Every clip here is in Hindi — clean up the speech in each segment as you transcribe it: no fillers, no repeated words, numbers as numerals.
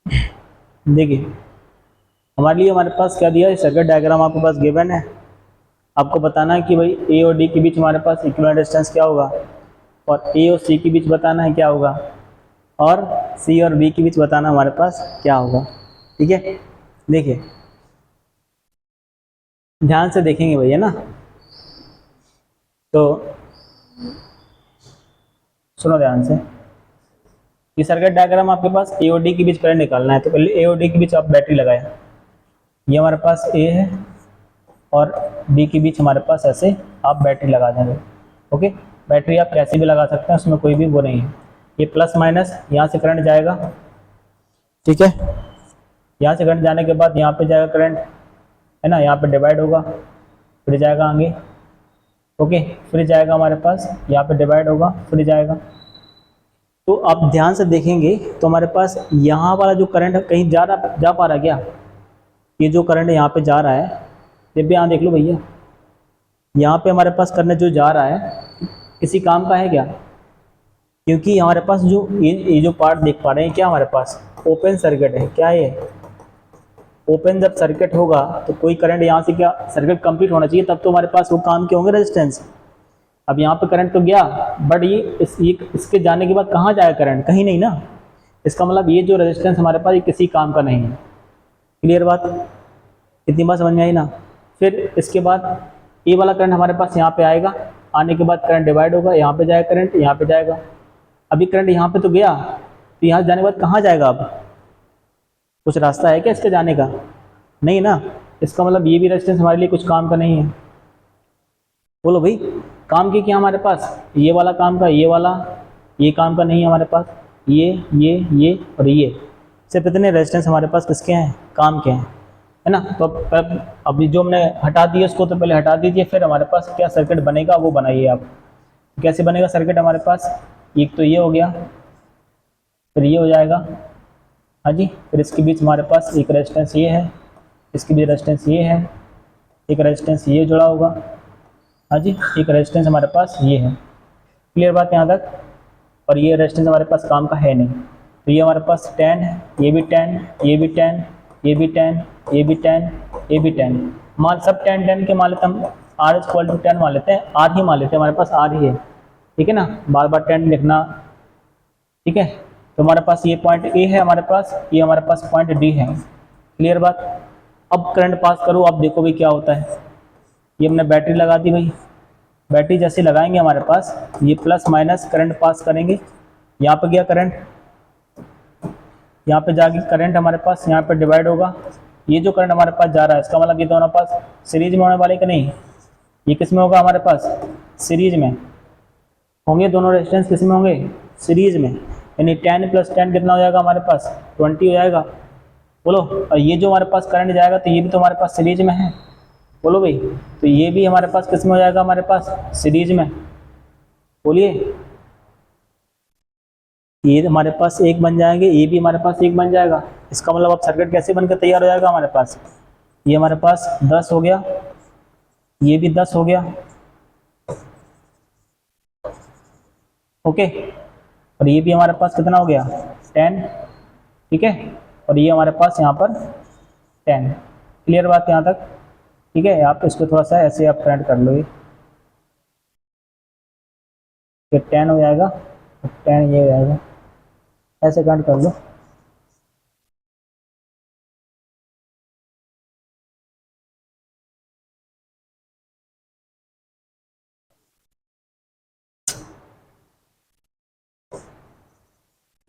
देखिए हमारे लिए हमारे पास क्या दिया है, सर्किट डायग्राम आपके पास गिवन है। आपको बताना है कि भाई ए और डी के बीच हमारे पास इक्विवेलेंट डिस्टेंस क्या होगा, और ए और सी के बीच बताना है क्या होगा, और सी और बी के बीच बताना हमारे पास क्या होगा। ठीक है, देखिए ध्यान से देखेंगे भैया ना, तो सुनो ध्यान से। ये सर्किट डायग्राम आपके पास ए और डी के बीच करंट निकालना है, तो पहले ए और डी के बीच आप बैटरी लगाए। ये हमारे पास ए है और डी के बीच हमारे पास ऐसे आप बैटरी लगा देंगे। ओके, बैटरी आप कैसे भी लगा सकते हैं, उसमें कोई भी वो नहीं है। ये प्लस माइनस यहाँ से करंट जाएगा, ठीक है, यहाँ से करंट जाने के बाद यहाँ पे जाएगा करंट, है ना, यहाँ पे डिवाइड होगा, फिर जाएगा आगे। ओके, फिर जाएगा हमारे पास यहाँ पे डिवाइड होगा, फिर जाएगा। तो आप ध्यान से देखेंगे तो हमारे पास यहाँ वाला जो करंट कहीं जा पा रहा है क्या? ये जो करंट यहाँ पे जा रहा है, ये भी यहाँ देख लो भैया, यहाँ पे हमारे पास करंट जो जा रहा है किसी काम का है क्या? क्योंकि हमारे पास जो ये जो पार्ट देख पा रहे हैं क्या, हमारे पास ओपन सर्किट है। क्या है? ओपन जब सर्किट होगा तो कोई करंट यहाँ से, क्या सर्किट कंप्लीट होना चाहिए, तब तो हमारे पास वो काम के होंगे रेजिस्टेंस। अब यहाँ पे करंट तो गया, बट ये इसके जाने के बाद कहाँ जाएगा करंट? कहीं नहीं ना। इसका मतलब ये जो रेजिस्टेंस हमारे पास ये किसी काम का नहीं है। क्लियर बात? इतनी बात समझ में आई ना? फिर इसके बाद ये वाला करंट हमारे पास यहाँ पे आएगा, आने के बाद करंट डिवाइड होगा, यहाँ पे जाएगा करंट, यहाँ पे जाएगा। अभी करंट यहाँ पे तो गया, तो यहाँ जाने के बाद कहाँ जाएगा? अब कुछ रास्ता है क्या इसके जाने का? नहीं ना। इसका मतलब ये भी रेजिस्टेंस हमारे लिए कुछ काम का नहीं है। बोलो भाई, काम की क्या हमारे पास? ये वाला काम का, ये वाला, ये काम का नहीं है हमारे पास। ये और ये सिर्फ इतने रेजिस्टेंस हमारे पास किसके हैं? काम के हैं, है ना। तो अब अभी जो हमने हटा दिया उसको तो पहले हटा दीजिए, फिर हमारे पास क्या सर्किट बनेगा वो बनाइए आप। कैसे बनेगा सर्किट हमारे पास? एक तो ये हो गया, फिर ये हो जाएगा, हाँ जी, फिर इसके बीच हमारे पास एक रेजिस्टेंस ये है, इसके बीच रेजिस्टेंस ये है, एक रेजिस्टेंस ये जुड़ा होगा, हाँ जी, एक रेजिस्टेंस हमारे पास ये है। क्लियर बात यहाँ तक? और ये रेजिस्टेंस हमारे पास काम का है नहीं, तो ये हमारे पास 10 है, ये भी 10, ये भी 10, ये भी 10, ये भी 10, ये भी 10, मान सब 10 10 के मान लेते हम, R इज इक्वल टू 10 मान लेते हैं, R ही मान लेते हैं, हमारे पास R ही है, ठीक है ना, बार बार 10 लिखना, ठीक है। तो हमारे पास ये पॉइंट ए है हमारे पास, ये हमारे पास पॉइंट डी है। क्लियर बात? अब करंट पास करो, अब देखो भाई क्या होता है। ये हमने बैटरी लगा दी भाई, बैटरी जैसे लगाएंगे हमारे पास ये प्लस माइनस करंट पास करेंगे। यहाँ पे गया करंट, यहाँ पे जाके करंट हमारे पास यहाँ पे डिवाइड होगा। ये जो करंट हमारे पास जा रहा है इसका मतलब ये दोनों पास सीरीज में होने वाले कि नहीं? ये किस में होगा हमारे पास? सीरीज में होंगे, दोनों रेजिस्टेंस किस में होंगे? सीरीज में। यानी 10 + 10 कितना हो जाएगा हमारे पास? 20 हो जाएगा। बोलो, और ये जो हमारे पास करंट जाएगा तो ये भी तो हमारे पास सीरीज में है। बोलो भाई, तो ये भी हमारे पास किस में हो जाएगा? हमारे पास सीरीज में। बोलिए, ये हमारे पास एक बन जाएंगे, ये भी हमारे पास एक बन जाएगा। इसका मतलब अब सर्किट कैसे बनकर तैयार हो जाएगा हमारे पास? ये हमारे पास 10 हो गया, ये भी 10 हो गया, ओके, और ये भी हमारे पास कितना हो गया? 10, ठीक है, और ये हमारे पास यहाँ पर 10। क्लियर बात यहाँ तक? ठीक है, आप इसको थोड़ा सा ऐसे आप करंट कर लो, ये 10 हो जाएगा, 10 ये हो जाएगा, ऐसे करंट कर लो।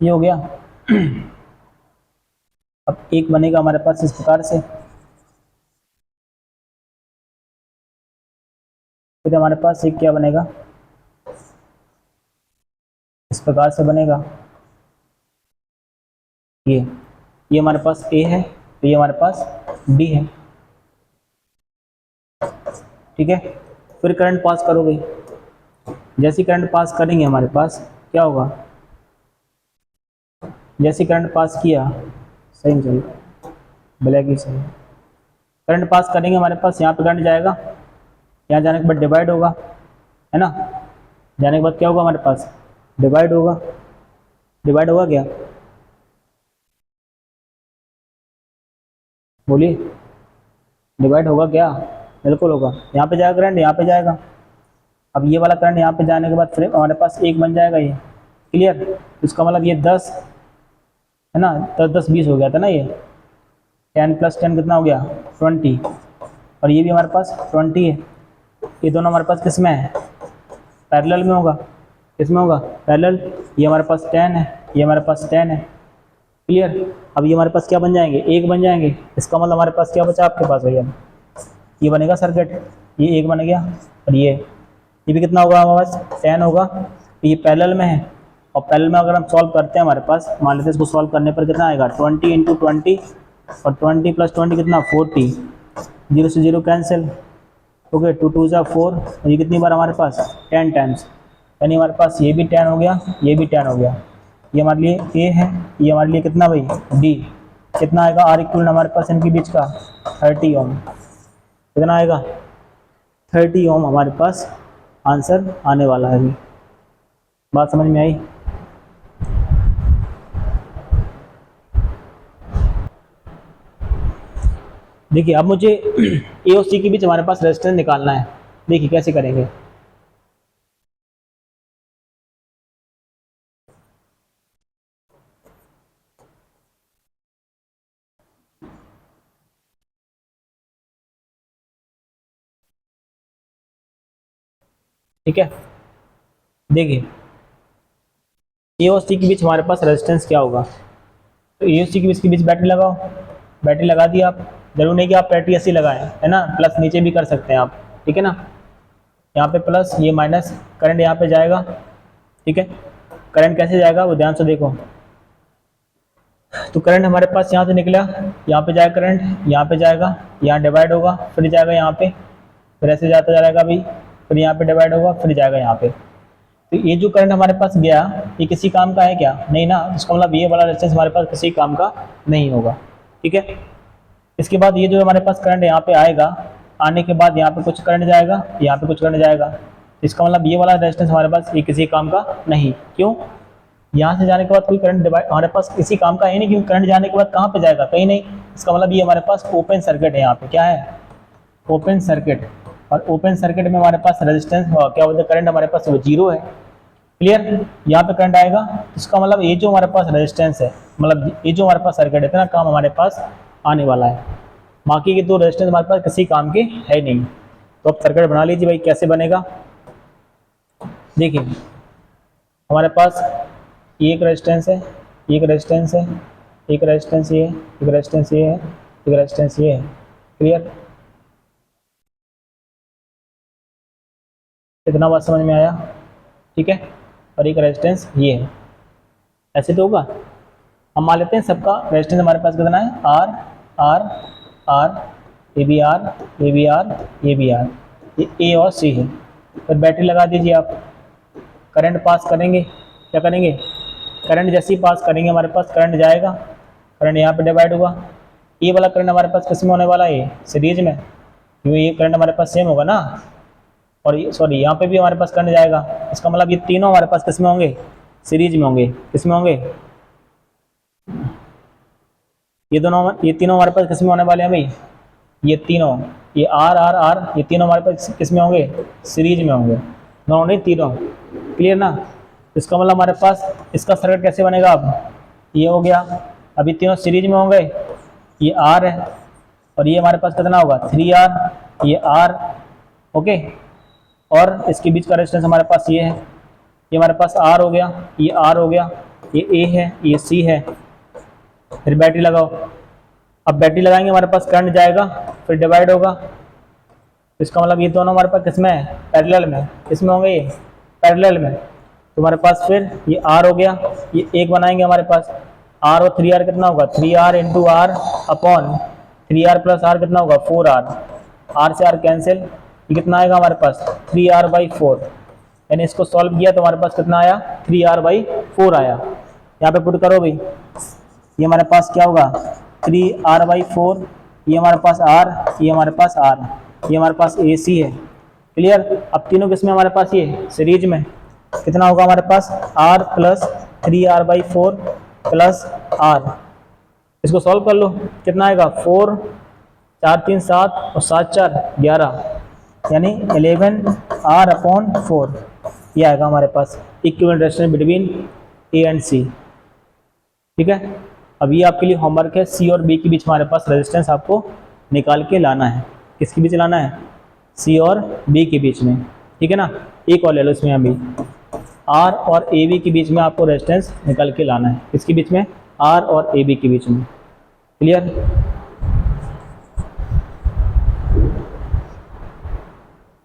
ये हो गया। अब एक बनेगा हमारे पास इस प्रकार से, फिर हमारे पास एक क्या बनेगा? इस प्रकार से बनेगा। ये हमारे पास ए है, तो ये हमारे पास बी है, ठीक है। फिर करंट पास करोगे, जैसे करंट पास करेंगे हमारे पास क्या होगा? जैसे करंट पास किया, सही में चलो, ब्लैक ही सही, करंट पास करेंगे हमारे पास यहाँ पे करंट जाएगा, यहाँ जाने के बाद डिवाइड होगा, है ना, जाने के बाद क्या होगा हमारे पास? डिवाइड होगा। डिवाइड होगा क्या? बोलिए, डिवाइड होगा क्या? बिल्कुल होगा। यहाँ पे जाएगा करंट, यहाँ पे जाएगा। अब ये वाला करंट यहाँ पे जाने के बाद फिर हमारे पास 1 बन जाएगा ये। क्लियर? इसका मतलब ये 10 है ना, 10 10 20 हो गया था ना ये। 10 + 10 कितना हो गया? 20। और ये भी हमारे पास 20 है। ये दोनों हमारे पास किस में है? पैरेलल में होगा। किस में होगा? पैरेलल। ये हमारे पास 10 है, ये हमारे पास 10 है। क्लियर? अब ये हमारे पास क्या बन जाएंगे? 1 बन जाएंगे। इसका मतलब हमारे पास क्या बचा आपके पास भैया? ये बनेगा सर्किट, ये 1 बन गया। और ये भी कितना होगा हमारे पास? 10 होगा। तो ये पैरेलल में है। और पैरेलल में अगर हम सॉल्व करते हैं, हमारे पास मान लेते हैं इसको सॉल्व करने पर कितना आएगा? 20 × 20 और 20 + 20 कितना? 40। 0 से 0 कैंसिल। ओके, 2 2 = 4। ये कितनी बार हमारे पास? 10 टाइम्स। यानी हमारे पास ये भी 10 हो गया, ये भी 10 हो गया। ये हमारे लिए ए है, ये हमारे लिए कितना भाई? डी। कितना आएगा? आर इक्वल हमारे पास इनके बीच का 30 ओम। कितना आएगा? 30 ओम हमारे पास आंसर आने वाला है। अभी बात समझ में आई? देखिए, अब मुझे ए और सी के बीच हमारे पास रेजिस्टेंस निकालना है। देखिए कैसे करेंगे। ठीक है, देखिए ए और सी के बीच हमारे पास रेजिस्टेंस क्या होगा। तो ए और सी के बीच बैटरी लगाओ। बैटरी लगा दी आप। जरूर नहीं कि आप बैटरी ऐसी लगाएं, है ना, प्लस नीचे भी कर सकते हैं आप। ठीक है ना, यहाँ पे प्लस, ये माइनस, करंट यहाँ पे जाएगा। ठीक है, करंट कैसे जाएगा वो ध्यान से देखो। तो करंट हमारे पास यहाँ से निकला, यहाँ पे जाएगा करंट, यहाँ पे जाएगा, यहाँ डिवाइड होगा, फिर जाएगा यहाँ पे, फिर ऐसे जाता जाएगा अभी, फिर यहाँ पे डिवाइड होगा, फिर जाएगा यहाँ पे। तो ये जो करंट हमारे पास गया, ये किसी काम का है क्या? नहीं ना। इसका मतलब ये वाला रेजिस्टेंस हमारे पास किसी काम का नहीं होगा। ठीक है, इसके बाद ये जो हमारे पास करंट यहाँ पे आएगा, आने के बाद यहाँ पे कुछ करंट जाएगा, यहाँ पे कुछ करंट जाएगा। इसका मतलब ये वाला रेजिस्टेंस हमारे पास ये किसी काम का नहीं। क्यों? यहाँ से जाने के बाद कोई करंट डिवाइड हमारे पास किसी काम का है नहीं, क्योंकि करंट जाने के बाद कहाँ पे जाएगा? कहीं नहीं। इसका मतलब ये हमारे पास ओपन सर्किट है। यहाँ पे क्या है? Open circuit. और ओपन सर्किट में हमारे पास रेजिस्टेंस क्या बोलते हैं, करंट हमारे पास वो 0 है। क्लियर? यहाँ पे करंट आएगा, इसका मतलब ये जो हमारे पास रेजिस्टेंस है, मतलब ये जो हमारे पास सर्किट है, इतना काम हमारे पास आने वाला है। बाकी के 2 रेजिस्टेंस हमारे पास किसी काम के है नहीं। तो अब सर्किट बना लीजिए भाई, कैसे बनेगा। देखिए, हमारे पास एक रेजिस्टेंस है, एक रेजिस्टेंस है, एक रेजिस्टेंस ये है, एक रेजिस्टेंस ये है, एक रेजिस्टेंस ये है। क्लियर? इतना बात समझ में आया? ठीक है, और एक रेजिस्टेंस ये है। ऐसे तो होगा। हम मान लेते हैं सबका रेजिस्टेंस हमारे पास कितना है? R R R, A B R, A B R, A B R, ये ए और सी है। फिर बैटरी लगा दीजिए आप। करंट पास करेंगे, क्या करेंगे? करंट जैसे ही पास करेंगे हमारे पास करंट जाएगा, करंट यहाँ पे डिवाइड होगा। ये वाला करंट हमारे पास किस में होने वाला है? सीरीज में, क्योंकि ये करंट हमारे पास सेम होगा ना। और ये सॉरी, यहाँ पे भी हमारे पास करंट जाएगा। इसका मतलब ये तीनों हमारे पास किस में होंगे? सीरीज में होंगे। किस में होंगे? ये दोनों, ये तीनों हमारे पास किस में होने वाले हैं भाई? ये तीनों, ये आर आर आर, ये तीनों हमारे पास किस में होंगे? सीरीज में होंगे। दोनों नहीं, तीनों। क्लियर ना? इसका मतलब हमारे पास इसका सर्किट कैसे बनेगा? अब ये हो गया, अभी तीनों सीरीज में होंगे। ये आर है और ये हमारे पास कितना होगा? 3R, ये आर। ओके, और इसके बीच का रेजिस्टेंस हमारे पास ये है, ये हमारे पास आर हो गया, ये आर हो गया, ये ए है, ये सी है। फिर बैटरी लगाओ। अब बैटरी लगाएंगे, हमारे पास करंट जाएगा, फिर डिवाइड होगा। इसका मतलब ये दोनों हमारे पास किसमें है? पैरेलल में। किसमें होंगे? ये पैरेलल में। तो हमारे पास फिर ये आर हो गया, ये एक बनाएंगे हमारे पास, आर और 3R कितना होगा? 3R × R upon 3R + R कितना होगा? 4R। आर से आर कैंसिल, ये कितना आएगा हमारे पास? 3R/4। यानी इसको सॉल्व किया तो हमारे पास कितना आया? 3R/4 आया। यहाँ पे पुट करो भाई, ये हमारे पास क्या होगा? 3R/4, ये हमारे पास R, ये हमारे पास R, ये हमारे पास AC है। क्लियर? अब तीनों किसमें हमारे पास? ये सीरीज में। कितना होगा हमारे पास? R + 3R/4 + R। इसको सॉल्व कर लो, कितना आएगा? 4 4 3 7 और 7 4 11, यानी 11R/4 ये आएगा हमारे पास equivalent resistance between A and C. ठीक है, अब ये आपके लिए होमवर्क है, सी और बी के बीच हमारे पास रेजिस्टेंस आपको निकाल के लाना है। किसके बीच लाना है? सी और बी के बीच में। ठीक है ना, एक और ले लो इसमें अभी, आर और ए बी के बीच में आपको रेजिस्टेंस निकाल के लाना है। किसके बीच में? आर और ए बी के बीच में। क्लियर?